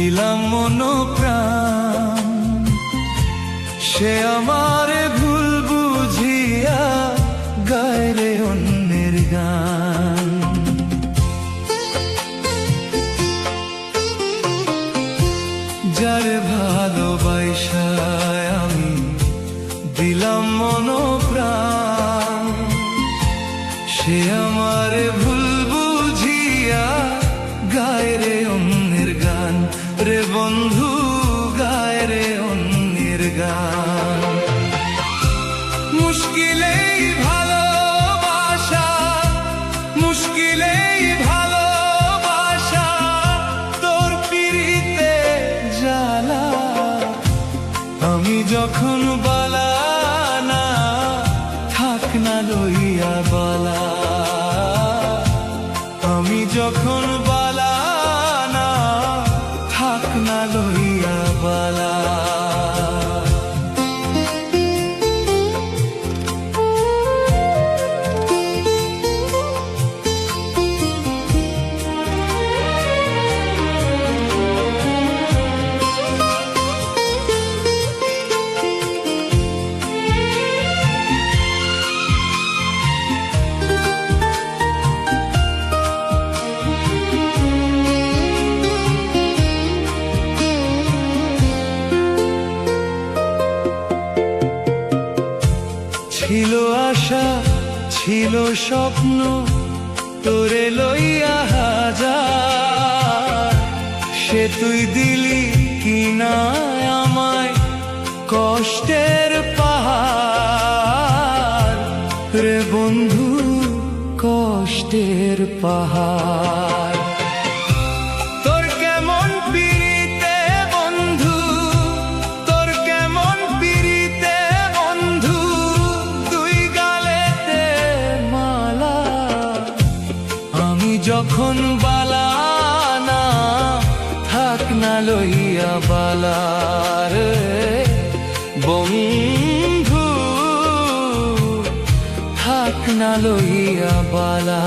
দিলাম মন প্রাণ, সে আমার ভুল বুঝিয়া গায় রে অন্যের গান। যার ভালোবাসায় আমি দিলাম মন প্রাণ, সে আমার ভুল বুঝিয়া গায় রে অন্যের গান। রে বন্ধু গায় রে অন্যের গান। মুশকিলেই ভালোবাসা, মুশকিলেই ভালোবাসা, তোর পিরিতে জ্বালা। আমি যখন বালা না, থাক না লইয়া বালা। আমি যখন বালা না, থাক না লইয়া বালা। ছিল আশা, ছিল স্বপ্ন, তোরে লইয়া হাজার। সে তুই দিলি কিনা আমায় কষ্টের পাহাড়। রে বন্ধু কষ্টের পাহাড়। তোর কেমন পিরিতে বন্ধু, তোর কেমন পিরিতে বন্ধু, দুই গালেতে মালা। আমি যখন বালা না, থাক না লইয়া বালা। রে বন্ধু থাক না লইয়া বালা।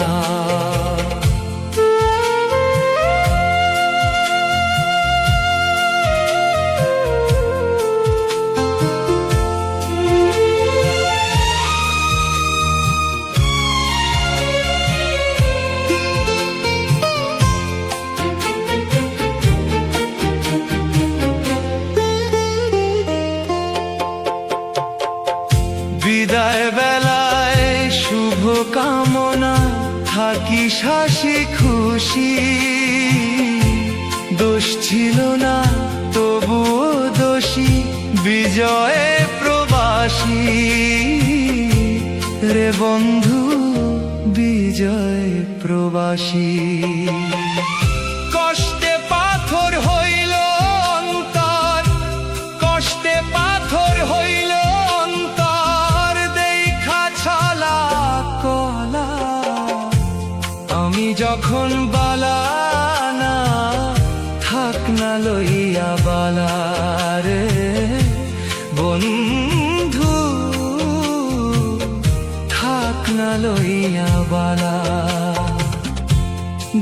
বিদায় বেলায় শুভ কামনা, থাকিস হাসি খুশি। দোষ ছিল না তবুও দোষী, বিজয়ে প্রবাসী। রে বন্ধু বিজয় প্রবাসী। কষ্টে পাথর হইল অন্তর, কষ্টে পাথর হইল অন্তর, দেখা ছলা কলা। আমি যখন বালা না, থাক না লইয়া বালা। রে বন্ধু থাক না লইয়া বালা।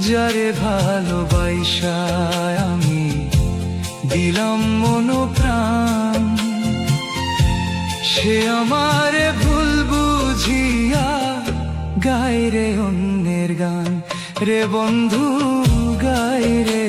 যারে ভালোবাসায় আমি দিলাম মন প্রাণ, সে আমার ভুল বুঝিয়া গায় রে অন্যের গান। রে বন্ধু গায় রে